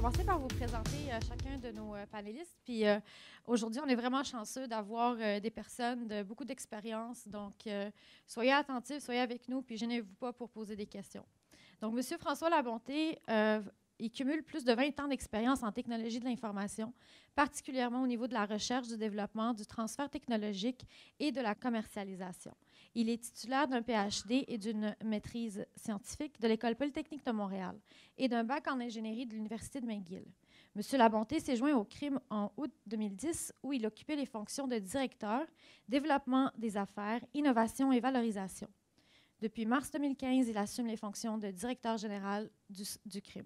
commencer par vous présenter chacun de nos panélistes. Puis aujourd'hui, on est vraiment chanceux d'avoir des personnes de beaucoup d'expérience. Donc, soyez attentifs, soyez avec nous, puis gênez-vous pas pour poser des questions. Donc, M. François Labonté, il cumule plus de 20 ans d'expérience en technologie de l'information, particulièrement au niveau de la recherche, du développement, du transfert technologique et de la commercialisation. Il est titulaire d'un PhD et d'une maîtrise scientifique de l'École polytechnique de Montréal et d'un bac en ingénierie de l'Université de McGill. M. Labonté s'est joint au CRIM en août 2010, où il occupait les fonctions de directeur, développement des affaires, innovation et valorisation. Depuis mars 2015, il assume les fonctions de directeur général du CRIM.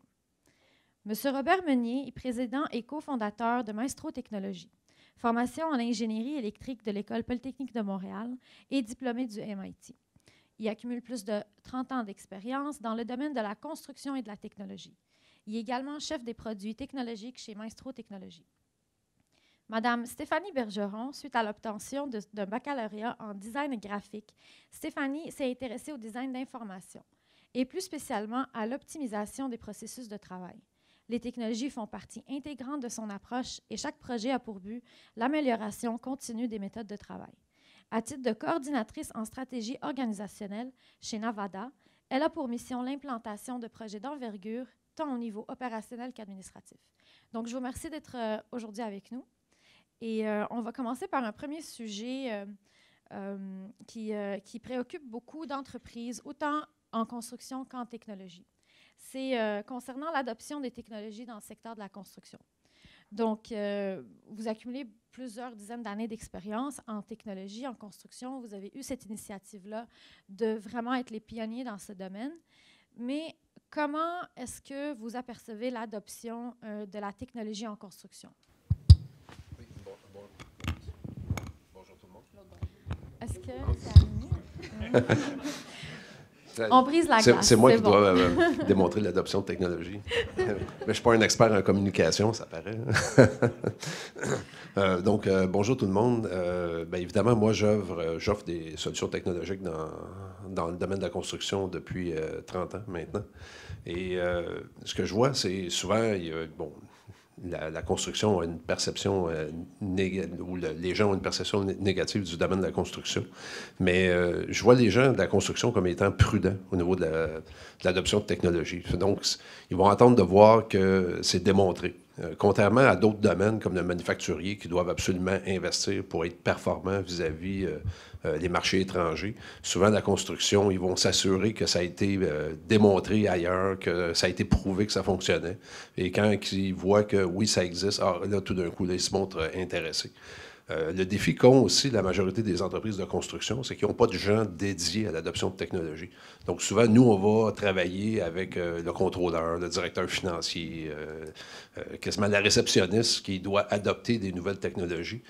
M. Robert Meunier est président et cofondateur de Maestro Technologies, formation en ingénierie électrique de l'École polytechnique de Montréal et diplômé du MIT. Il accumule plus de 30 ans d'expérience dans le domaine de la construction et de la technologie. Il est également chef des produits technologiques chez Maestro Technologies. Madame Stéphanie Bergeron, suite à l'obtention d'un baccalauréat en design graphique, Stéphanie s'est intéressée au design d'information et plus spécialement à l'optimisation des processus de travail. Les technologies font partie intégrante de son approche et chaque projet a pour but l'amélioration continue des méthodes de travail. À titre de coordinatrice en stratégie organisationnelle chez Navada, elle a pour mission l'implantation de projets d'envergure, tant au niveau opérationnel qu'administratif. Donc, je vous remercie d'être aujourd'hui avec nous. Et on va commencer par un premier sujet qui préoccupe beaucoup d'entreprises, autant en construction qu'en technologie. C'est concernant l'adoption des technologies dans le secteur de la construction. Donc, vous accumulez plusieurs dizaines d'années d'expérience en technologie, en construction. Vous avez eu cette initiative-là de vraiment être les pionniers dans ce domaine. Mais comment est-ce que vous apercevez l'adoption de la technologie en construction? Oui, bonjour tout le monde. Est-ce que c'est mieux? On brise la glace. C'est moi qui dois démontrer l'adoption de technologie. Mais je ne suis pas un expert en communication, ça paraît. Donc, bonjour tout le monde. Bien évidemment, moi, j'offre des solutions technologiques dans le domaine de la construction depuis 30 ans maintenant. Et ce que je vois, c'est souvent, la construction a une perception ou les gens ont une perception négative du domaine de la construction. Mais je vois les gens de la construction comme étant prudents au niveau de l'adoption de technologie. Donc, ils vont attendre de voir que c'est démontré. Contrairement à d'autres domaines comme le manufacturier qui doivent absolument investir pour être performants vis-à-vis les marchés étrangers, souvent la construction, ils vont s'assurer que ça a été démontré ailleurs, que ça a été prouvé que ça fonctionnait. Et quand ils voient que oui, ça existe, alors là, tout d'un coup, là, ils se montrent intéressés. Le défi qu'ont aussi la majorité des entreprises de construction, c'est qu'ils n'ont pas de gens dédiés à l'adoption de technologie. Donc, souvent, nous, on va travailler avec le contrôleur, le directeur financier, quasiment la réceptionniste qui doit adopter des nouvelles technologies.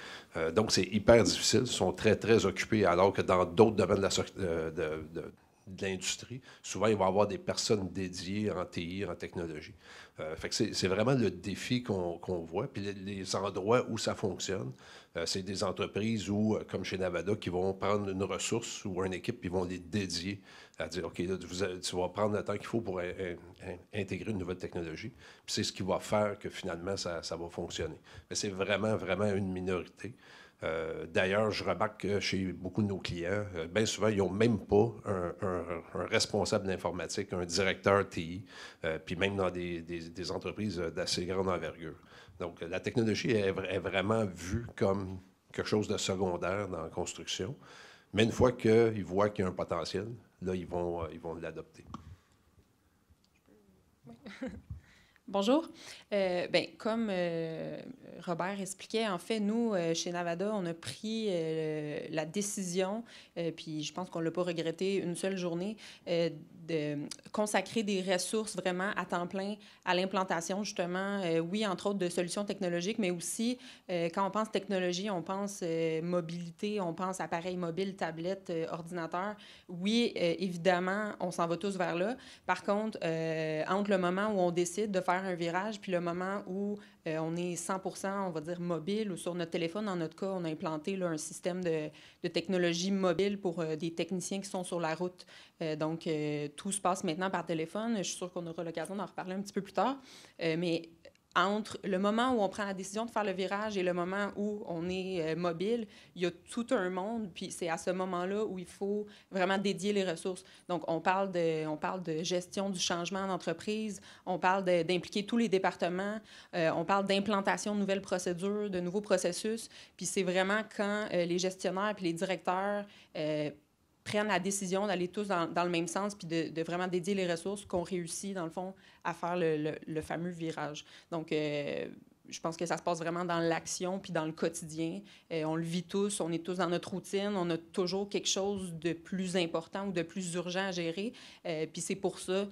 Donc, c'est hyper difficile. Ils sont très, très occupés, alors que dans d'autres domaines de l'industrie, souvent, il va y avoir des personnes dédiées en TI, en technologie. Fait que c'est vraiment le défi qu'on voit. Puis les endroits où ça fonctionne, c'est des entreprises où, comme chez Navada, qui vont prendre une ressource ou une équipe, puis vont les dédier à dire, OK, là, tu vas prendre le temps qu'il faut pour intégrer une nouvelle technologie. Puis c'est ce qui va faire que finalement, ça va fonctionner. Mais c'est vraiment, vraiment une minorité. D'ailleurs, je remarque que chez beaucoup de nos clients, bien souvent, ils n'ont même pas un responsable d'informatique, un directeur TI, puis même dans des entreprises d'assez grande envergure. Donc, la technologie est vraiment vue comme quelque chose de secondaire dans la construction. Mais une fois qu'ils voient qu'il y a un potentiel, là, ils vont l'adopter. Bonjour. Comme Robert expliquait, en fait, nous, chez Navada, on a pris la décision, puis je pense qu'on ne l'a pas regretté une seule journée, de consacrer des ressources vraiment à temps plein à l'implantation, justement, oui, entre autres, de solutions technologiques, mais aussi, quand on pense technologie, on pense mobilité, on pense appareils mobiles, tablettes, ordinateurs. Oui, évidemment, on s'en va tous vers là. Par contre, entre le moment où on décide de faire un virage, puis le moment où on est 100%, on va dire, mobile, ou sur notre téléphone, dans notre cas, on a implanté là, un système de technologie mobile pour des techniciens qui sont sur la route. Donc, tout se passe maintenant par téléphone. Je suis sûre qu'on aura l'occasion d'en reparler un petit peu plus tard. Mais entre le moment où on prend la décision de faire le virage et le moment où on est mobile, il y a tout un monde, puis c'est à ce moment-là où il faut vraiment dédier les ressources. Donc, on parle de gestion du changement d'entreprise, on parle d'impliquer tous les départements, on parle d'implantation de nouvelles procédures, de nouveaux processus, puis c'est vraiment quand les gestionnaires puis les directeurs prennent la décision d'aller tous dans le même sens puis de vraiment dédier les ressources qu'on réussit, dans le fond, à faire le fameux virage. Donc, je pense que ça se passe vraiment dans l'action puis dans le quotidien. On le vit tous, on est tous dans notre routine, on a toujours quelque chose de plus important ou de plus urgent à gérer. Puis c'est pour ça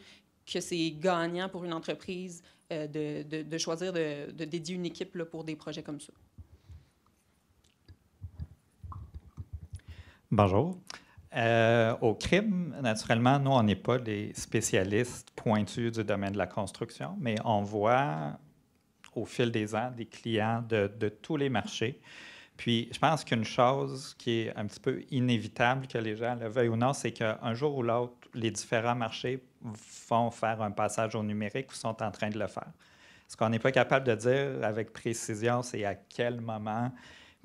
que c'est gagnant pour une entreprise de choisir de dédier une équipe là, pour des projets comme ça. Bonjour. Au CRIM, naturellement, nous, on n'est pas des spécialistes pointus du domaine de la construction, mais on voit au fil des ans des clients de tous les marchés. Puis, je pense qu'une chose qui est un petit peu inévitable, que les gens le veuillent ou non, c'est qu'un jour ou l'autre, les différents marchés vont faire un passage au numérique ou sont en train de le faire. Ce qu'on n'est pas capable de dire avec précision, c'est à quel moment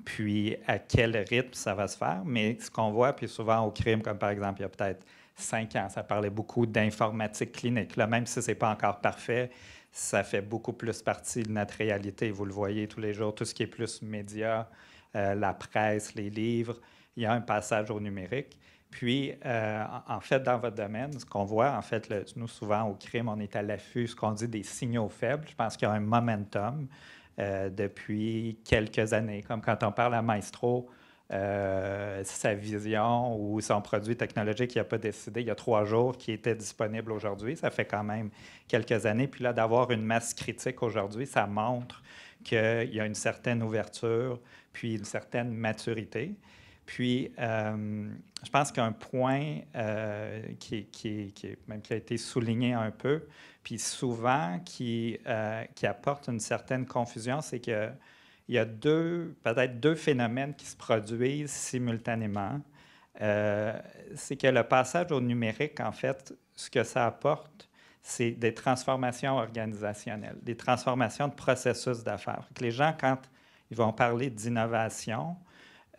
puis à quel rythme ça va se faire. Mais ce qu'on voit, puis souvent au CRIM, comme par exemple, il y a peut-être 5 ans, ça parlait beaucoup d'informatique clinique. Là, même si ce n'est pas encore parfait, ça fait beaucoup plus partie de notre réalité. Vous le voyez tous les jours, tout ce qui est plus médias, la presse, les livres, il y a un passage au numérique. Puis, en fait, dans votre domaine, ce qu'on voit, en fait, nous, souvent au CRIM, on est à l'affût, ce qu'on dit des signaux faibles. Je pense qu'il y a un momentum depuis quelques années. Comme quand on parle à Maestro, sa vision ou son produit technologique qu'il n'a pas décidé il y a 3 jours, qui était disponible aujourd'hui. Ça fait quand même quelques années. Puis là, d'avoir une masse critique aujourd'hui, ça montre qu'il y a une certaine ouverture, puis une certaine maturité. Puis, je pense qu'un point qui a été souligné un peu, puis souvent qui apporte une certaine confusion, c'est qu'il y a peut-être deux phénomènes qui se produisent simultanément. C'est que le passage au numérique, en fait, ce que ça apporte, c'est des transformations organisationnelles, des transformations de processus d'affaires. Les gens, quand ils vont parler d'innovation,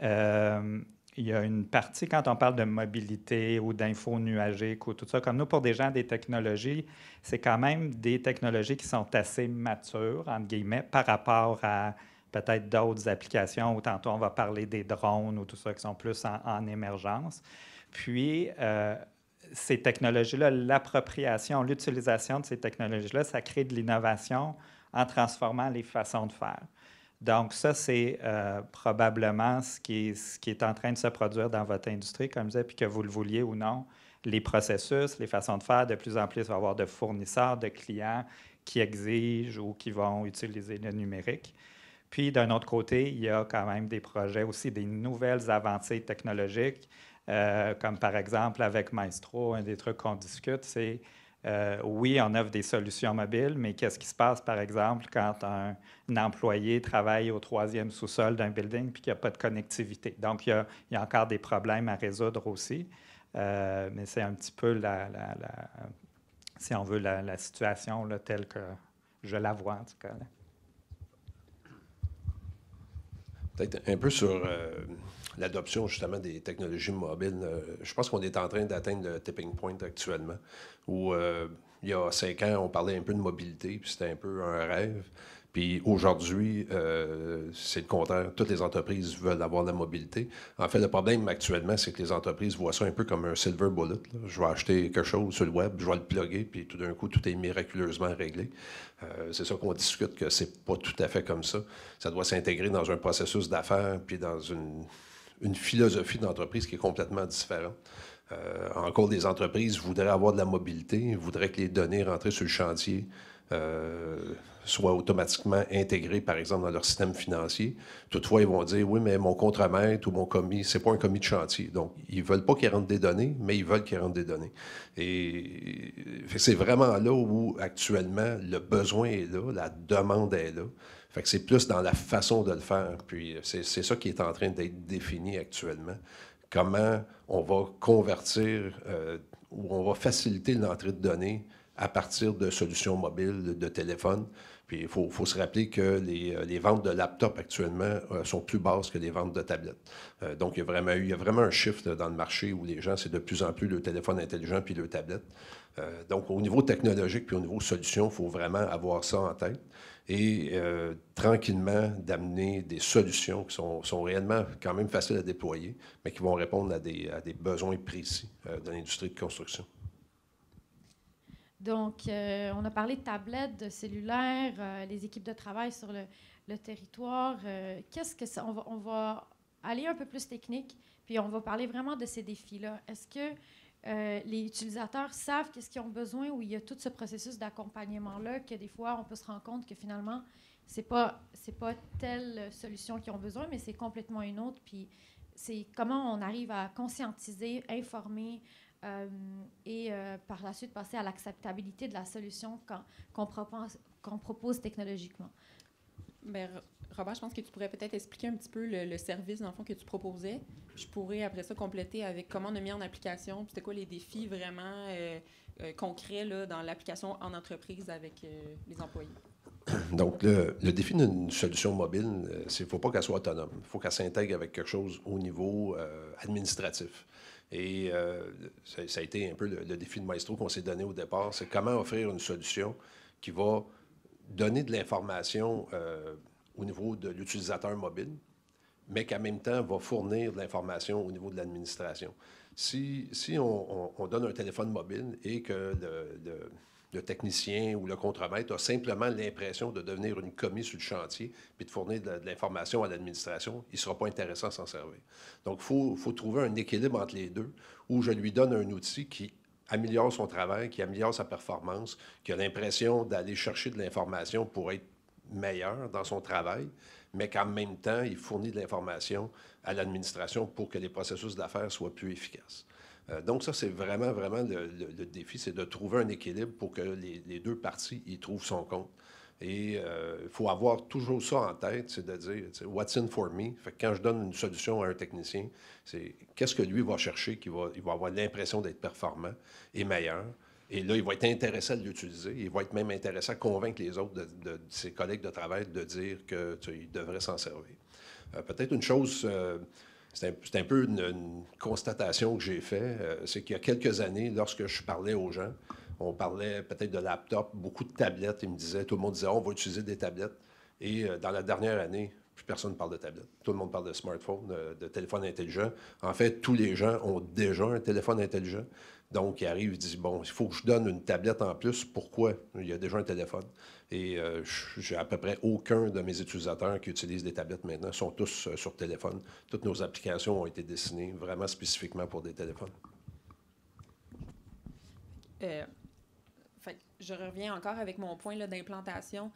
il y a une partie, quand on parle de mobilité ou d'info nuagique ou tout ça, comme nous, pour des gens des technologies, c'est quand même des technologies qui sont assez matures, entre guillemets, par rapport à peut-être d'autres applications, ou tantôt on va parler des drones ou tout ça, qui sont plus en émergence. Puis, ces technologies-là, l'appropriation, l'utilisation de ces technologies-là, ça crée de l'innovation en transformant les façons de faire. Donc, ça, c'est probablement ce qui est en train de se produire dans votre industrie, comme je disais, puis que vous le vouliez ou non, les processus, les façons de faire, de plus en plus, il va y avoir de fournisseurs, de clients qui exigent ou qui vont utiliser le numérique. Puis, d'un autre côté, il y a quand même des projets aussi, des nouvelles avancées technologiques, comme par exemple avec Maestro, un des trucs qu'on discute, c'est oui, on offre des solutions mobiles, mais qu'est-ce qui se passe, par exemple, quand un employé travaille au 3e sous-sol d'un building puis qu'il n'y a pas de connectivité? Donc, il y a encore des problèmes à résoudre aussi, mais c'est un petit peu, si on veut, la situation là, telle que je la vois, en tout cas. Là. Peut-être un peu sur l'adoption, justement, des technologies mobiles. Je pense qu'on est en train d'atteindre le tipping point actuellement, où il y a 5 ans, on parlait un peu de mobilité, puis c'était un peu un rêve. Puis aujourd'hui, c'est le contraire. Toutes les entreprises veulent avoir la mobilité. En fait, le problème actuellement, c'est que les entreprises voient ça un peu comme un silver bullet. Là. Je vais acheter quelque chose sur le web, je vais le plugger, puis tout d'un coup, tout est miraculeusement réglé. C'est ça qu'on discute, que c'est pas tout à fait comme ça. Ça doit s'intégrer dans un processus d'affaires, puis dans une philosophie d'entreprise qui est complètement différente. Encore, des entreprises voudraient avoir de la mobilité, voudraient que les données rentrées sur le chantier soient automatiquement intégrées, par exemple, dans leur système financier. Toutefois, ils vont dire, oui, mais mon contremaître ou mon commis, c'est pas un commis de chantier. Donc, ils veulent pas qu'il rentre des données, mais ils veulent qu'il rentre des données. Et c'est vraiment là où, actuellement, le besoin est là, la demande est là. Fait que c'est plus dans la façon de le faire. Puis, c'est ça qui est en train d'être défini actuellement. Comment on va convertir ou on va faciliter l'entrée de données à partir de solutions mobiles, de téléphones. Puis il faut se rappeler que les ventes de laptops actuellement sont plus basses que les ventes de tablettes. Donc, il y a vraiment un shift dans le marché où les gens, c'est de plus en plus le téléphone intelligent puis le tablette. Donc, au niveau technologique puis au niveau solution, il faut vraiment avoir ça en tête et tranquillement d'amener des solutions qui sont réellement quand même faciles à déployer, mais qui vont répondre à des besoins précis de l'industrie de construction. Donc, on a parlé de tablettes, de cellulaires, les équipes de travail sur le territoire. Qu'est-ce que ça... On va aller un peu plus technique, puis on va parler vraiment de ces défis-là. Est-ce que les utilisateurs savent qu'est-ce qu'ils ont besoin ou il y a tout ce processus d'accompagnement-là que des fois, on peut se rendre compte que finalement, c'est pas telle solution qu'ils ont besoin, mais c'est complètement une autre. Puis c'est comment on arrive à conscientiser, informer et par la suite passer à l'acceptabilité de la solution qu'on propose technologiquement. Bien, Robert, je pense que tu pourrais peut-être expliquer un petit peu le service, dans le fond, que tu proposais. Je pourrais, après ça, compléter avec comment on a mis en application, puis c'était quoi les défis vraiment concrets là, dans l'application en entreprise avec les employés. Donc, le défi d'une solution mobile, c'est qu'il ne faut pas qu'elle soit autonome. Il faut qu'elle s'intègre avec quelque chose au niveau administratif. Et ça a été un peu le défi de Maestro qu'on s'est donné au départ, c'est comment offrir une solution qui va donner de l'information au niveau de l'utilisateur mobile, mais qu'en même temps va fournir de l'information au niveau de l'administration. Si on donne un téléphone mobile et que le technicien ou le contremaître a simplement l'impression de devenir une commis sur le chantier puis de fournir de l'information à l'administration, il ne sera pas intéressant à s'en servir. Donc, il faut trouver un équilibre entre les deux où je lui donne un outil qui améliore son travail, qui améliore sa performance, qui a l'impression d'aller chercher de l'information pour être meilleur dans son travail, mais qu'en même temps, il fournit de l'information à l'administration pour que les processus d'affaires soient plus efficaces. Donc ça, c'est vraiment le défi, c'est de trouver un équilibre pour que les deux parties y trouvent son compte. Et il faut avoir toujours ça en tête, c'est de dire « what's in for me ». Fait que quand je donne une solution à un technicien, c'est qu'est-ce que lui va chercher, il va avoir l'impression d'être performant et meilleur. Et là, il va être intéressé à l'utiliser. Il va être même intéressé à convaincre les autres de ses collègues de travail de dire qu'il devrait s'en servir. Peut-être une chose, c'est un peu une constatation que j'ai faite, c'est qu'il y a quelques années, lorsque je parlais aux gens, on parlait peut-être de laptop, beaucoup de tablettes. Tout le monde disait, on va utiliser des tablettes. Et dans la dernière année, plus personne ne parle de tablettes. Tout le monde parle de smartphone, de téléphone intelligent. En fait, tous les gens ont déjà un téléphone intelligent. Donc, ils arrivent, ils disent, bon, il faut que je donne une tablette en plus. Pourquoi? Il y a déjà un téléphone. Et j'ai à peu près aucun de mes utilisateurs qui utilisent des tablettes maintenant. Ils sont tous sur téléphone. Toutes nos applications ont été dessinées vraiment spécifiquement pour des téléphones. Je reviens encore avec mon point d'implantation.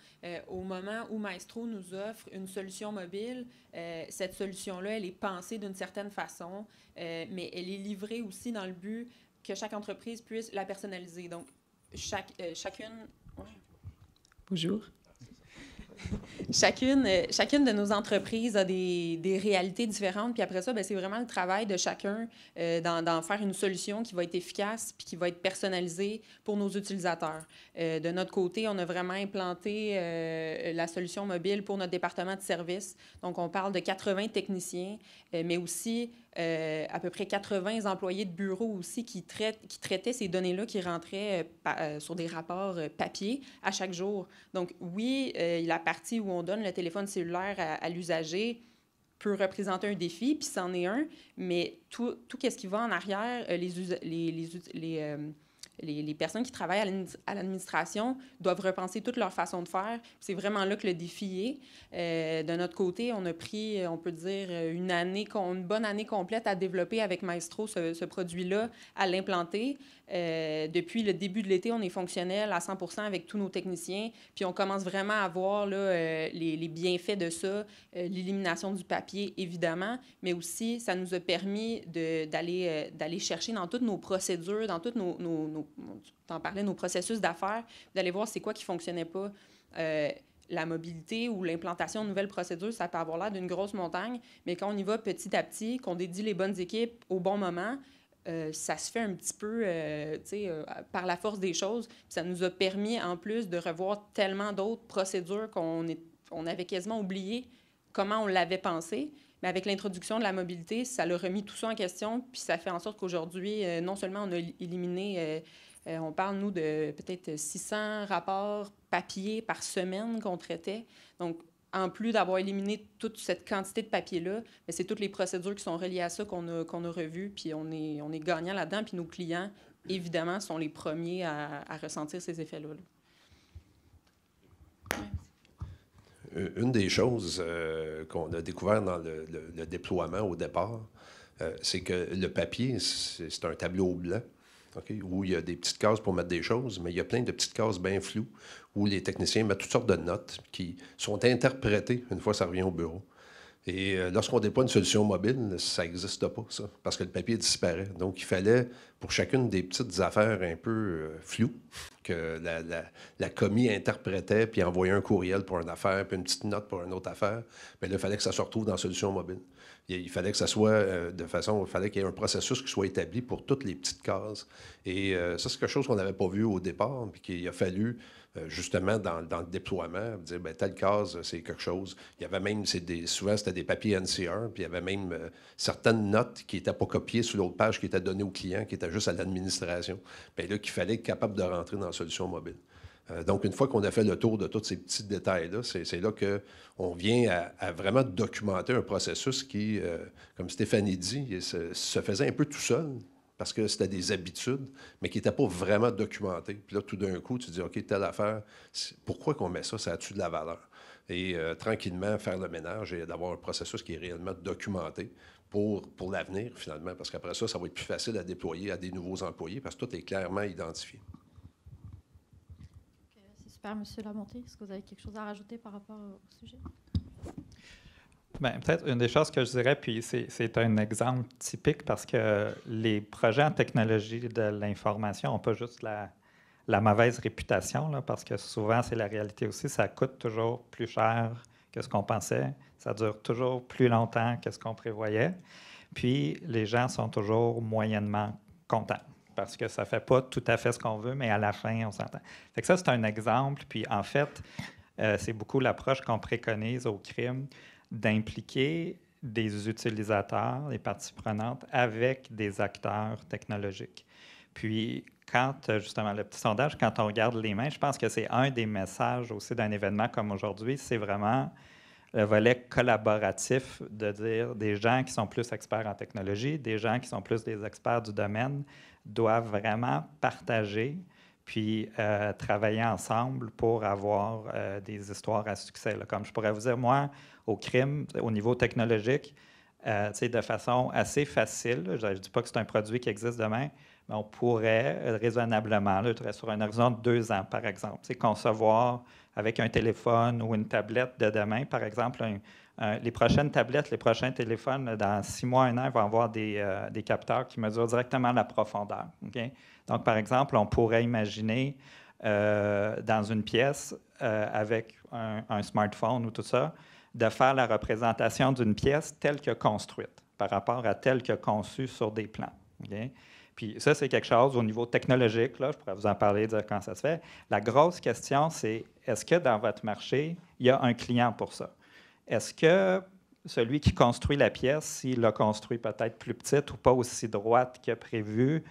Au moment où Maestro nous offre une solution mobile, cette solution-là, elle est pensée d'une certaine façon, mais elle est livrée aussi dans le but que chaque entreprise puisse la personnaliser. Donc, chacune... Ouais. Bonjour. Chacune de nos entreprises a des réalités différentes, puis après ça, bien, c'est vraiment le travail de chacun d'en faire une solution qui va être efficace puis qui va être personnalisée pour nos utilisateurs. De notre côté, on a vraiment implanté la solution mobile pour notre département de service. Donc, on parle de 80 techniciens, mais aussi à peu près 80 employés de bureau aussi qui traitaient ces données-là qui rentraient sur des rapports papier à chaque jour. Donc, oui, la partie où on donne le téléphone cellulaire à l'usager peut représenter un défi, puis c'en est un, mais tout ce qui va en arrière, les personnes qui travaillent à l'administration doivent repenser toute leur façon de faire. C'est vraiment là que le défi est. De notre côté, on a pris, on peut dire, une bonne année complète à développer avec Maestro ce produit-là, à l'implanter. Depuis le début de l'été, on est fonctionnel à 100% avec tous nos techniciens. Puis on commence vraiment à voir là, les bienfaits de ça, l'élimination du papier, évidemment, mais aussi, ça nous a permis d'aller chercher dans toutes nos procédures, dans toutes t'en parlais, nos processus d'affaires, d'aller voir c'est quoi qui ne fonctionnait pas. La mobilité ou l'implantation de nouvelles procédures, ça peut avoir l'air d'une grosse montagne, mais quand on y va petit à petit, qu'on dédie les bonnes équipes au bon moment, ça se fait un petit peu par la force des choses. Puis ça nous a permis, en plus, de revoir tellement d'autres procédures on avait quasiment oublié comment on l'avait pensé. Mais avec l'introduction de la mobilité, ça l'a remis tout ça en question. Puis ça fait en sorte qu'aujourd'hui, non seulement on a éliminé, on parle, nous, de peut-être 600 rapports papier par semaine qu'on traitait. Donc, en plus d'avoir éliminé toute cette quantité de papier-là, c'est toutes les procédures qui sont reliées à ça qu'on a revues, puis on est gagnant là-dedans, puis nos clients, évidemment, sont les premiers à ressentir ces effets-là. Une des choses qu'on a découvert dans le déploiement au départ, c'est que le papier, c'est un tableau blanc. Okay, où il y a des petites cases pour mettre des choses, mais il y a plein de petites cases bien floues où les techniciens mettent toutes sortes de notes qui sont interprétées une fois que ça revient au bureau. Et lorsqu'on déploie une solution mobile, ça n'existe pas, ça, parce que le papier disparaît. Donc, il fallait, pour chacune des petites affaires un peu floues, que la commis interprétait, puis envoyait un courriel pour une affaire, puis une petite note pour une autre affaire, mais là, il fallait que ça se retrouve dans la solution mobile. Il fallait que ça soit il fallait qu'il y ait un processus qui soit établi pour toutes les petites cases. Et ça, c'est quelque chose qu'on n'avait pas vu au départ, puis qu'il a fallu, justement, dans le déploiement, dire, bien, telle case, c'est quelque chose. Il y avait même, souvent, c'était des papiers NCR, puis il y avait même certaines notes qui n'étaient pas copiées sur l'autre page, qui étaient données au client, qui étaient juste à l'administration. Bien là, qu'il fallait être capable de rentrer dans la solution mobile. Donc, une fois qu'on a fait le tour de tous ces petits détails-là, c'est là qu'on vient à vraiment documenter un processus qui, comme Stéphanie dit, se faisait un peu tout seul, parce que c'était des habitudes, mais qui n'étaient pas vraiment documentées. Puis là, tout d'un coup, tu dis, OK, telle affaire, pourquoi qu'on met ça? Ça a-tu de la valeur? Et tranquillement, faire le ménage et d'avoir un processus qui est réellement documenté pour l'avenir, finalement, parce qu'après ça, ça va être plus facile à déployer à des nouveaux employés, parce que tout est clairement identifié. Super, M. Lamontée. Est-ce que vous avez quelque chose à rajouter par rapport au sujet? Bien, peut-être une des choses que je dirais, puis c'est un exemple typique parce que les projets en technologie de l'information n'ont pas juste la mauvaise réputation, là, parce que souvent, c'est la réalité aussi, ça coûte toujours plus cher que ce qu'on pensait, ça dure toujours plus longtemps que ce qu'on prévoyait, puis les gens sont toujours moyennement contents, parce que ça ne fait pas tout à fait ce qu'on veut, mais à la fin, on s'entend. Fait que ça, c'est un exemple. Puis, en fait, c'est beaucoup l'approche qu'on préconise au crime, d'impliquer des utilisateurs, des parties prenantes, avec des acteurs technologiques. Puis, quand, justement, le petit sondage, quand on regarde les mains, je pense que c'est un des messages aussi d'un événement comme aujourd'hui, c'est vraiment le volet collaboratif de dire des gens qui sont plus experts en technologie, des gens qui sont plus des experts du domaine, doivent vraiment partager puis travailler ensemble pour avoir des histoires à succès. Là. Comme je pourrais vous dire, moi, au crime, au niveau technologique, de façon assez facile, je ne dis pas que c'est un produit qui existe demain, mais on pourrait raisonnablement, là, sur un horizon de 2 ans, par exemple, concevoir avec un téléphone ou une tablette de demain, par exemple, les prochaines tablettes, les prochains téléphones, dans 6 mois, 1 an, ils vont avoir des capteurs qui mesurent directement la profondeur. Okay? Donc, par exemple, on pourrait imaginer dans une pièce avec un smartphone ou tout ça, de faire la représentation d'une pièce telle que construite par rapport à telle que conçue sur des plans. Okay? Puis ça, c'est quelque chose au niveau technologique, là, je pourrais vous en parler, dire comment ça se fait. La grosse question, c'est est-ce que dans votre marché, il y a un client pour ça? Est-ce que celui qui construit la pièce, s'il l'a construit peut-être plus petite ou pas aussi droite que prévu,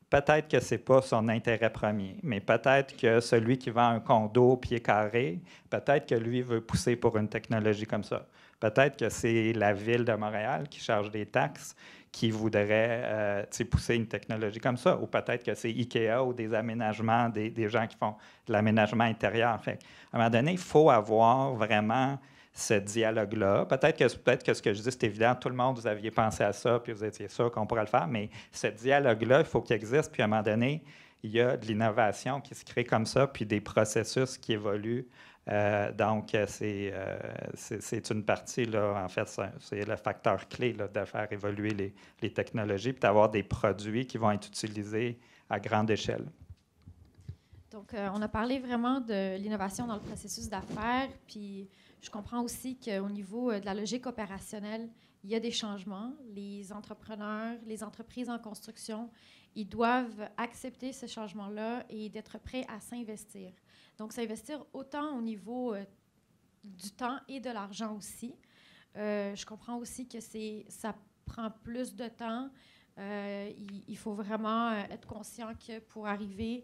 peut-être que ce n'est pas son intérêt premier, mais peut-être que celui qui vend un condo pied carré, peut-être que lui veut pousser pour une technologie comme ça. Peut-être que c'est la Ville de Montréal qui charge des taxes qui voudrait pousser une technologie comme ça. Ou peut-être que c'est IKEA ou des aménagements, des gens qui font de l'aménagement intérieur. Fait, à un moment donné, il faut avoir vraiment ce dialogue-là. Peut-être que ce que je dis, c'est évident, tout le monde, vous aviez pensé à ça, puis vous étiez sûr qu'on pourrait le faire, mais ce dialogue-là, il faut qu'il existe, puis à un moment donné, il y a de l'innovation qui se crée comme ça, puis des processus qui évoluent. Donc, c'est une partie, là, en fait, c'est le facteur clé là, de faire évoluer les technologies, puis d'avoir des produits qui vont être utilisés à grande échelle. Donc, on a parlé vraiment de l'innovation dans le processus d'affaires, puis je comprends aussi qu'au niveau de la logique opérationnelle, il y a des changements. Les entrepreneurs, les entreprises en construction, ils doivent accepter ce changement-là et d'être prêts à s'investir. Donc, s'investir autant au niveau du temps et de l'argent aussi. Je comprends aussi que ça prend plus de temps. Il faut vraiment être conscient que pour arriver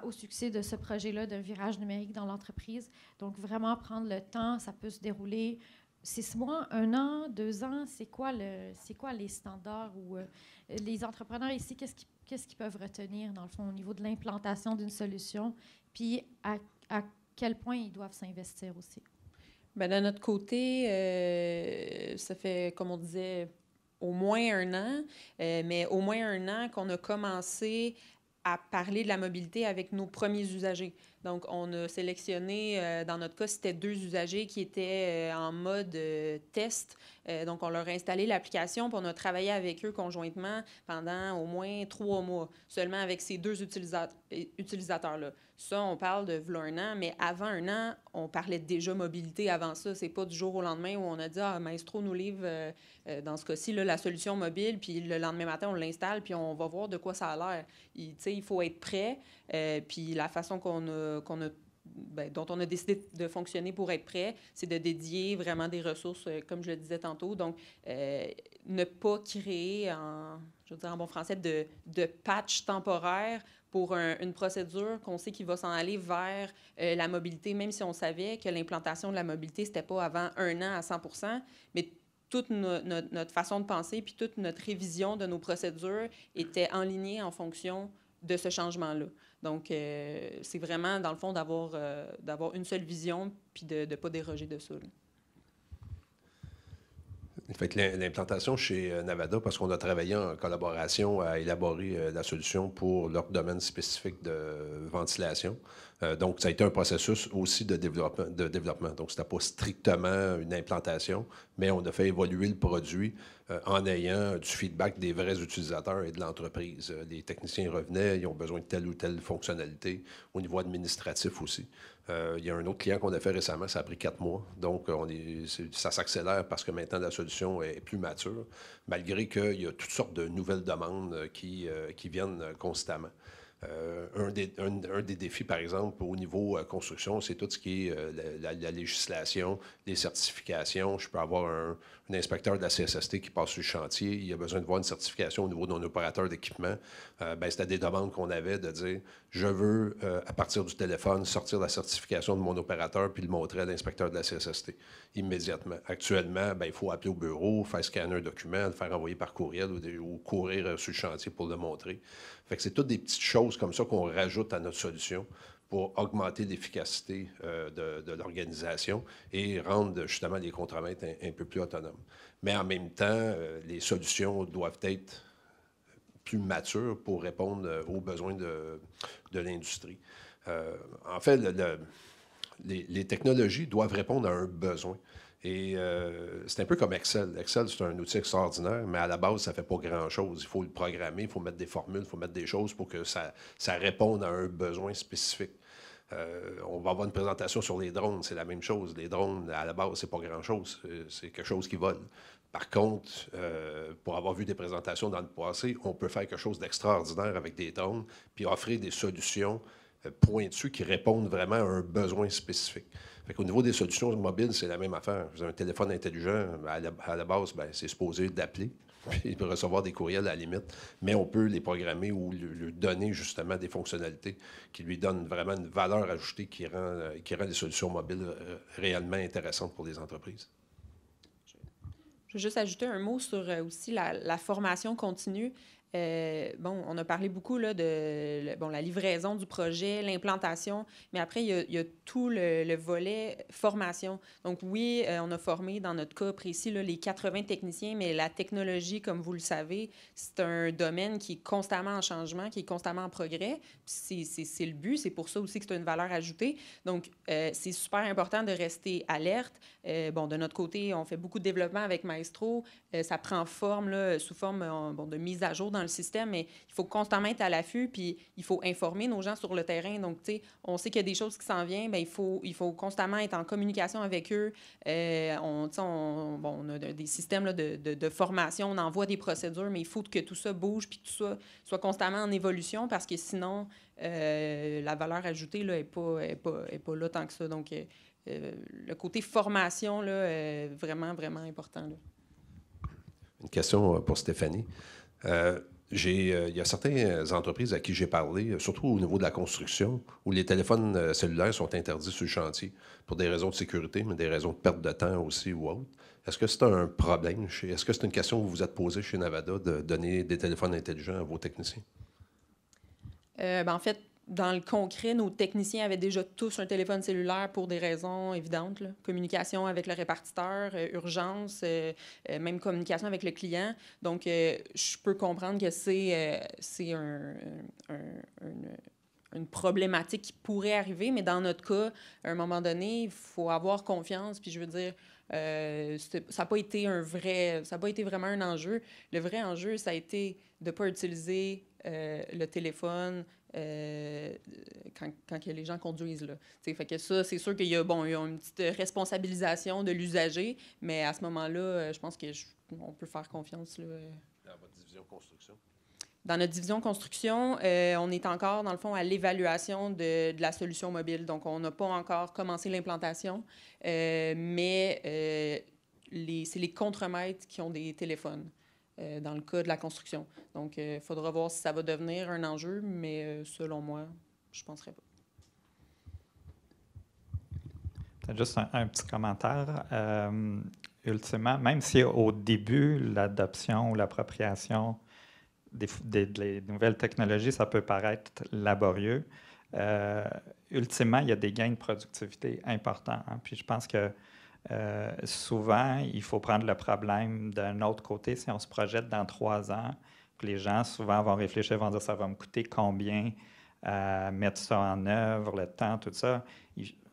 au succès de ce projet-là, d'un virage numérique dans l'entreprise, donc vraiment prendre le temps, ça peut se dérouler 6 mois, 1 an, 2 ans. C'est quoi les standards ou les entrepreneurs ici, qu'est-ce qu'ils peuvent retenir, dans le fond, au niveau de l'implantation d'une solution, puis à quel point ils doivent s'investir aussi? Bien, de notre côté, ça fait, comme on disait, au moins 1 an, mais au moins 1 an qu'on a commencé à parler de la mobilité avec nos premiers usagers. Donc, on a sélectionné, dans notre cas, c'était 2 usagers qui étaient en mode test. Donc, on leur a installé l'application, puis on a travaillé avec eux conjointement pendant au moins 3 mois, seulement avec ces 2 utilisateurs-là. Ça, on parle de v'là 1 an, mais avant 1 an, on parlait déjà mobilité avant ça. C'est pas du jour au lendemain où on a dit « Ah, Maestro nous livre, dans ce cas-ci, là, la solution mobile, puis le lendemain matin, on l'installe, puis on va voir de quoi ça a l'air. » Il faut être prêt, puis la façon dont on a décidé de fonctionner pour être prêt, c'est de dédier vraiment des ressources, comme je le disais tantôt. Donc, ne pas créer, en bon français, de patch temporaire pour une procédure qu'on sait qu'il va s'en aller vers la mobilité, même si on savait que l'implantation de la mobilité, c'était pas avant 1 an à 100%, mais toute notre façon de penser puis toute notre révision de nos procédures était enlignée en fonction de ce changement-là. Donc, c'est vraiment, dans le fond, d'avoir une seule vision puis de ne pas déroger de ça. Là. Fait que l'implantation chez Navada, parce qu'on a travaillé en collaboration à élaborer la solution pour leur domaine spécifique de ventilation. Donc, ça a été un processus aussi de développement. Donc, ce n'était pas strictement une implantation, mais on a fait évoluer le produit en ayant du feedback des vrais utilisateurs et de l'entreprise. Les techniciens revenaient, ils ont besoin de telle ou telle fonctionnalité, au niveau administratif aussi. Il y a un autre client qu'on a fait récemment, ça a pris 4 mois. Donc, ça s'accélère parce que maintenant, la solution est plus mature, malgré qu'il y a toutes sortes de nouvelles demandes qui viennent constamment. Un des défis, par exemple, au niveau construction, c'est tout ce qui est la législation, les certifications. Je peux avoir un inspecteur de la CSST qui passe sur le chantier. Il a besoin de voir une certification au niveau de mon opérateur d'équipement. C'était des demandes qu'on avait de dire « Je veux, à partir du téléphone, sortir la certification de mon opérateur puis le montrer à l'inspecteur de la CSST immédiatement. » Actuellement, il faut appeler au bureau, faire scanner un document, le faire envoyer par courriel ou courir sur le chantier pour le montrer. Fait que c'est toutes des petites choses comme ça qu'on rajoute à notre solution pour augmenter l'efficacité de l'organisation et rendre justement les contremaîtres un peu plus autonomes. Mais en même temps, les solutions doivent être plus matures pour répondre aux besoins de l'industrie. En fait, les technologies doivent répondre à un besoin. Et c'est un peu comme Excel. Excel, c'est un outil extraordinaire, mais à la base, ça ne fait pas grand-chose. Il faut le programmer, il faut mettre des formules, il faut mettre des choses pour que ça réponde à un besoin spécifique. On va avoir une présentation sur les drones, c'est la même chose. Les drones, à la base, c'est pas grand-chose. C'est quelque chose qui vole. Par contre, pour avoir vu des présentations dans le passé, on peut faire quelque chose d'extraordinaire avec des drones, puis offrir des solutions pointues qui répondent vraiment à un besoin spécifique. Fait qu'au niveau des solutions mobiles, c'est la même affaire. Vous avez un téléphone intelligent, à la base, c'est supposé d'appeler, puis il peut recevoir des courriels à la limite, mais on peut les programmer ou lui donner justement des fonctionnalités qui lui donnent vraiment une valeur ajoutée qui rend les solutions mobiles réellement intéressantes pour les entreprises. Je veux juste ajouter un mot sur aussi la formation continue. On a parlé beaucoup là, de la livraison du projet, l'implantation, mais après, il y a tout le volet formation. Donc oui, on a formé, dans notre cas précis, là, les 80 techniciens, mais la technologie, comme vous le savez, c'est un domaine qui est constamment en changement, qui est constamment en progrès. C'est le but, c'est pour ça aussi que c'est une valeur ajoutée. Donc, c'est super important de rester alerte. De notre côté, on fait beaucoup de développement avec Maestro. Ça prend forme, là, sous forme de mise à jour dans le système, mais il faut constamment être à l'affût, puis il faut informer nos gens sur le terrain. Donc, tu sais, on sait qu'il y a des choses qui s'en viennent, bien, il faut constamment être en communication avec eux. On a des systèmes là, de formation, on envoie des procédures, mais il faut que tout ça bouge, puis que tout ça soit constamment en évolution, parce que sinon, la valeur ajoutée n'est pas là tant que ça. Donc, le côté formation là, est vraiment, vraiment important. Là. Une question pour Stéphanie. Il y a certaines entreprises à qui j'ai parlé, surtout au niveau de la construction, où les téléphones cellulaires sont interdits sur le chantier pour des raisons de sécurité, mais des raisons de perte de temps aussi ou autre. Est-ce que c'est un problème? Est-ce que c'est une question que vous vous êtes posée chez Navada de donner des téléphones intelligents à vos techniciens? En fait, dans le concret, nos techniciens avaient déjà tous un téléphone cellulaire pour des raisons évidentes. Là. Communication avec le répartiteur, urgence, même communication avec le client. Donc, je peux comprendre que c'est une problématique qui pourrait arriver, mais dans notre cas, à un moment donné, il faut avoir confiance. Puis je veux dire, ça n'a pas été vraiment un enjeu. Le vrai enjeu, ça a été de ne pas utiliser le téléphone quand les gens conduisent. Là. Fait que ça, c'est sûr qu'il y a une petite responsabilisation de l'usager, mais à ce moment-là, je pense qu'on peut faire confiance. Là. Dans votre division construction? Dans notre division construction, on est encore, dans le fond, à l'évaluation de la solution mobile. Donc, on n'a pas encore commencé l'implantation, mais c'est les contremaîtres qui ont des téléphones. Dans le cas de la construction. Donc, il faudra voir si ça va devenir un enjeu, mais selon moi, je ne penserais pas. Peut-être juste un petit commentaire. Ultimement, même si au début, l'adoption ou l'appropriation des nouvelles technologies, ça peut paraître laborieux, ultimement, il y a des gains de productivité importants. Hein. Puis je pense que souvent, il faut prendre le problème d'un autre côté. Si on se projette dans 3 ans, puis les gens souvent vont réfléchir, vont dire ça va me coûter combien mettre ça en œuvre, le temps, tout ça.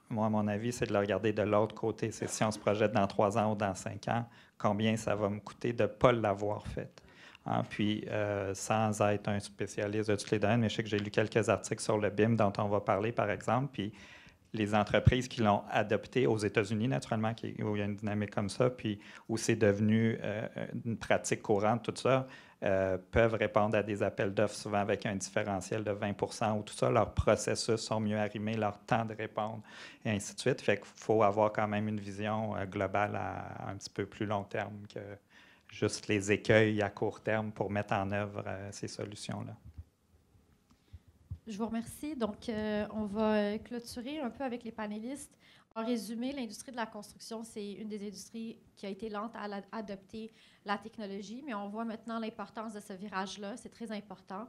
Moi, à mon avis, c'est de le regarder de l'autre côté. C'est si on se projette dans 3 ans ou dans 5 ans, combien ça va me coûter de ne pas l'avoir fait. Hein? Puis, sans être un spécialiste de toutes les domaines, mais je sais que j'ai lu quelques articles sur le BIM dont on va parler, par exemple, puis les entreprises qui l'ont adopté aux États-Unis, naturellement, où il y a une dynamique comme ça, puis où c'est devenu une pratique courante, tout ça, peuvent répondre à des appels d'offres souvent avec un différentiel de 20 % ou tout ça. Leurs processus sont mieux arrimés, leur temps de répondre, et ainsi de suite. Fait qu'il faut avoir quand même une vision globale à un petit peu plus long terme que juste les écueils à court terme pour mettre en œuvre ces solutions-là. Je vous remercie. Donc, on va clôturer un peu avec les panélistes. En résumé, l'industrie de la construction, c'est une des industries qui a été lente à adopter la technologie, mais on voit maintenant l'importance de ce virage-là. C'est très important.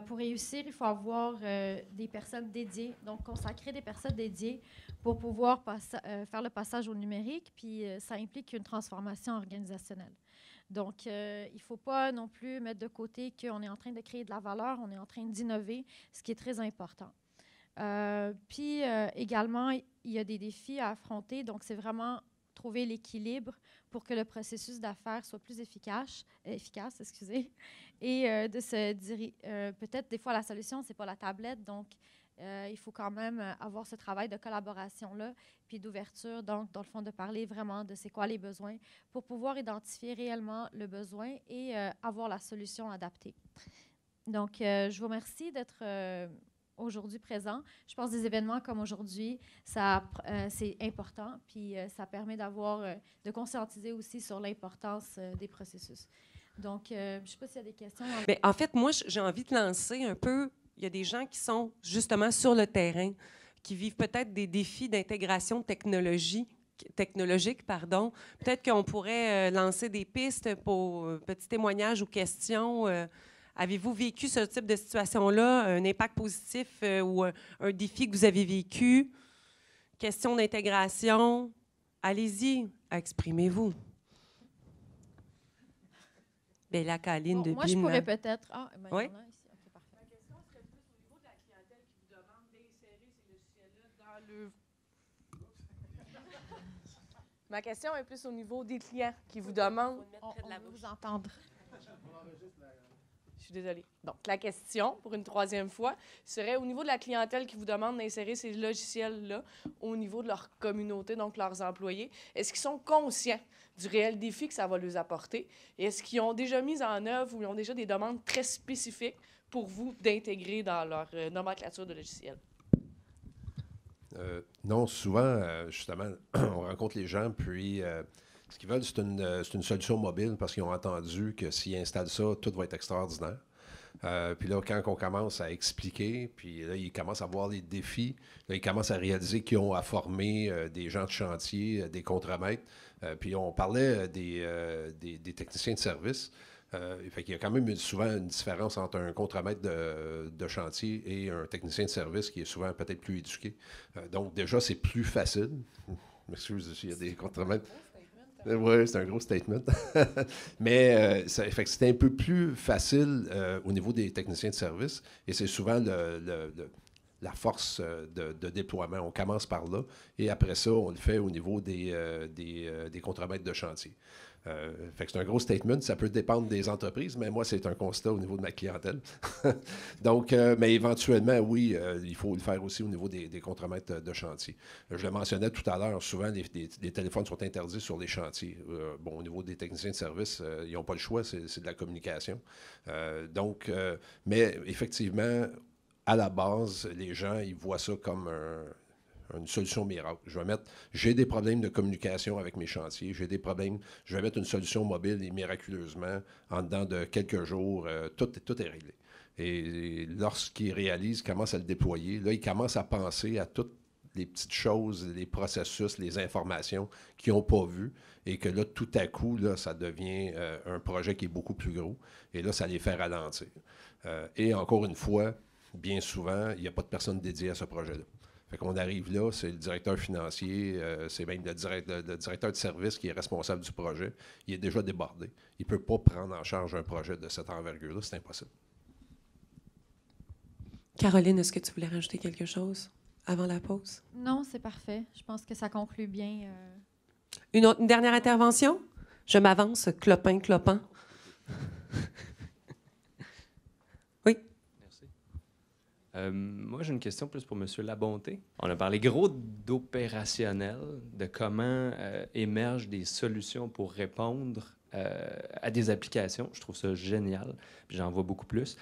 Pour réussir, il faut avoir des personnes dédiées, donc consacrer des personnes dédiées pour pouvoir faire le passage au numérique, puis ça implique une transformation organisationnelle. Donc, il ne faut pas non plus mettre de côté qu'on est en train de créer de la valeur, on est en train d'innover, ce qui est très important. Puis, également, il y a des défis à affronter. Donc, c'est vraiment trouver l'équilibre pour que le processus d'affaires soit plus efficace, excusez, et de se diriger. Peut-être, des fois, la solution, ce n'est pas la tablette. Donc, il faut quand même avoir ce travail de collaboration-là, puis d'ouverture, donc, dans le fond, de parler vraiment de c'est quoi les besoins pour pouvoir identifier réellement le besoin et avoir la solution adaptée. Donc, je vous remercie d'être aujourd'hui présent. Je pense que des événements comme aujourd'hui, c'est important, puis ça permet de conscientiser aussi sur l'importance des processus. Donc, je ne sais pas s'il y a des questions. Bien, en fait, moi, j'ai envie de lancer un peu. Il y a des gens qui sont justement sur le terrain, qui vivent peut-être des défis d'intégration technologique. Peut-être qu'on pourrait lancer des pistes pour petits témoignages ou questions. Avez-vous vécu ce type de situation-là, un impact positif ou un défi que vous avez vécu? Question d'intégration. Allez-y, exprimez-vous. Bella Caline de moi, je pourrais peut-être... Ah, ben, oui? Il y en a ici. OK, parfait. Ma question serait plus au niveau de la clientèle qui vous demande d'insérer ces logiciels-là dans le... Ma question est plus au niveau des clients qui vous demandent... On veut vous entendre. Je suis désolée. Donc, la question, pour une troisième fois, serait au niveau de la clientèle qui vous demande d'insérer ces logiciels-là au niveau de leur communauté, donc leurs employés, est-ce qu'ils sont conscients du réel défi que ça va leur apporter? Et est-ce qu'ils ont déjà mis en œuvre ou ils ont déjà des demandes très spécifiques pour vous d'intégrer dans leur nomenclature de logiciels? Non, souvent, justement, on rencontre les gens, puis ce qu'ils veulent, c'est une solution mobile parce qu'ils ont entendu que s'ils installent ça, tout va être extraordinaire. Puis là, quand on commence à expliquer, puis là, ils commencent à voir les défis, là, ils commencent à réaliser qu'ils ont à former des gens de chantier, des contremaîtres. Puis on parlait des techniciens de service. Fait qu'il y a quand même souvent une différence entre un contremaître de chantier et un technicien de service qui est souvent peut-être plus éduqué. Donc déjà, c'est plus facile. Je m'excuse s'il y a des contremaîtres. Oui, c'est un gros statement. Mais fait que c'est un peu plus facile au niveau des techniciens de service et c'est souvent la force de déploiement. On commence par là et après ça, on le fait au niveau des contremaîtres de chantier. Fait que c'est un gros statement. Ça peut dépendre des entreprises, mais moi, c'est un constat au niveau de ma clientèle. Donc, mais éventuellement, oui, il faut le faire aussi au niveau des contremaîtres de chantier. Je le mentionnais tout à l'heure, souvent, les téléphones sont interdits sur les chantiers. Bon, au niveau des techniciens de service, ils n'ont pas le choix, c'est de la communication. Donc, mais effectivement, à la base, les gens, ils voient ça comme une solution miracle. J'ai des problèmes de communication avec mes chantiers, j'ai des problèmes, je vais mettre une solution mobile et miraculeusement, en dedans de quelques jours, tout est réglé. Et lorsqu'ils réalisent, ils commencent à le déployer, là, ils commencent à penser à toutes les petites choses, les processus, les informations qu'ils n'ont pas vues et que là, tout à coup, là, ça devient un projet qui est beaucoup plus gros et là, ça les fait ralentir. Et encore une fois, bien souvent, il n'y a pas de personne dédiée à ce projet-là. Fait qu'on arrive là, c'est le directeur financier, c'est même le directeur de service qui est responsable du projet. Il est déjà débordé. Il ne peut pas prendre en charge un projet de cette envergure-là, c'est impossible. Caroline, est-ce que tu voulais rajouter quelque chose avant la pause? Non, c'est parfait. Je pense que ça conclut bien. Une dernière intervention? Je m'avance, clopin. Oui. Merci. Moi, j'ai une question plus pour M. Labonté. On a parlé gros d'opérationnel, de comment émergent des solutions pour répondre à des applications. Je trouve ça génial, puis j'en vois beaucoup plus.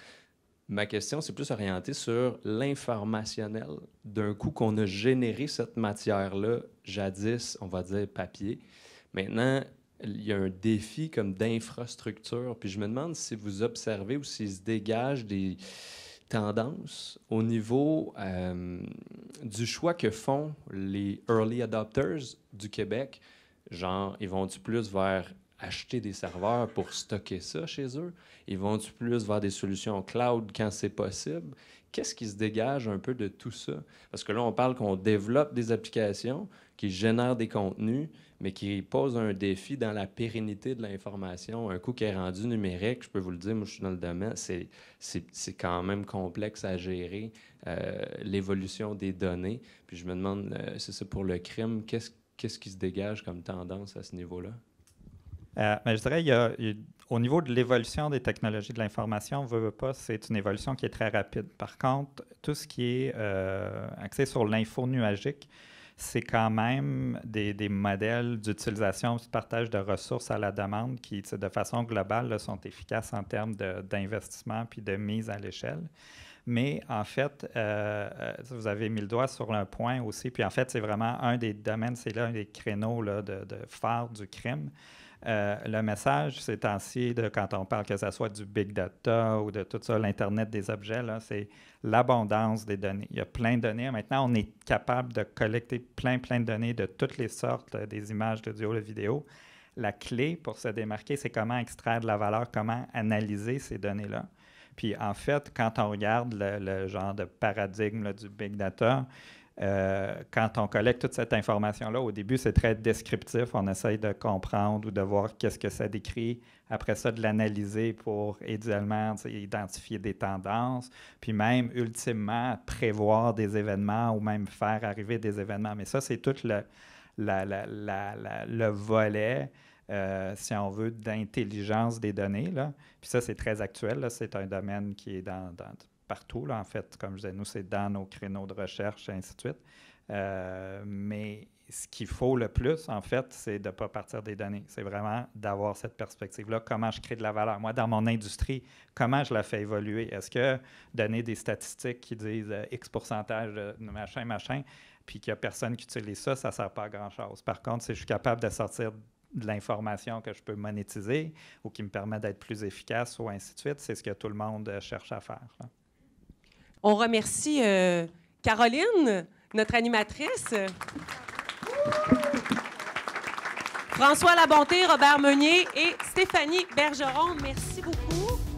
Ma question, c'est plus orientée sur l'informationnel. D'un coup qu'on a généré cette matière-là, jadis, on va dire papier. Maintenant, il y a un défi comme d'infrastructure. Puis je me demande si vous observez ou s'il se dégage des tendances au niveau du choix que font les early adopters du Québec. Genre, ils vont-tu plus vers acheter des serveurs pour stocker ça chez eux? Ils vont-tu plus vers des solutions cloud quand c'est possible? Qu'est-ce qui se dégage un peu de tout ça? Parce que là, on parle qu'on développe des applications qui génèrent des contenus, mais qui posent un défi dans la pérennité de l'information. Un coup qui est rendu numérique, je peux vous le dire, moi je suis dans le domaine, c'est quand même complexe à gérer, l'évolution des données. Puis je me demande, c'est ça pour le crime, qu'est-ce qui se dégage comme tendance à ce niveau-là? Mais je dirais, au niveau de l'évolution des technologies de l'information, veut pas, c'est une évolution qui est très rapide. Par contre, tout ce qui est axé sur l'info nuagique, c'est quand même des modèles d'utilisation et de partage de ressources à la demande qui, de façon globale, là, sont efficaces en termes d'investissement puis de mise à l'échelle. Mais en fait, vous avez mis le doigt sur un point aussi, puis en fait, c'est vraiment un des domaines, c'est là un des créneaux là, de phare du crime. Le message, ces temps-ci, quand on parle que ce soit du big data ou de tout ça, l'Internet des objets, là, c'est l'abondance des données. Il y a plein de données. Maintenant, on est capable de collecter plein de données de toutes les sortes, des images, d'audio, de vidéo. La clé pour se démarquer, c'est comment extraire de la valeur, comment analyser ces données-là. Puis en fait, quand on regarde le genre de paradigme là, du big data, quand on collecte toute cette information-là, au début, c'est très descriptif. On essaye de comprendre ou de voir qu'est-ce que ça décrit. Après ça, de l'analyser pour idéalement identifier des tendances, puis même, ultimement, prévoir des événements ou même faire arriver des événements. Mais ça, c'est tout le volet si on veut, d'intelligence des données. Là. Puis ça, c'est très actuel. Là. C'est un domaine qui est partout. Là, en fait, comme je disais, nous, c'est dans nos créneaux de recherche, et ainsi de suite. Mais ce qu'il faut le plus, en fait, c'est de ne pas partir des données. C'est vraiment d'avoir cette perspective-là. Comment je crée de la valeur? Moi, dans mon industrie, comment je la fais évoluer? Est-ce que donner des statistiques qui disent X pourcentage de machin, puis qu'il n'y a personne qui utilise ça, ça ne sert pas à grand-chose. Par contre, si je suis capable de sortir de l'information que je peux monétiser ou qui me permet d'être plus efficace ou ainsi de suite, c'est ce que tout le monde cherche à faire. Là. On remercie Caroline, notre animatrice. François Labonté, Robert Meunier et Stéphanie Bergeron, merci beaucoup.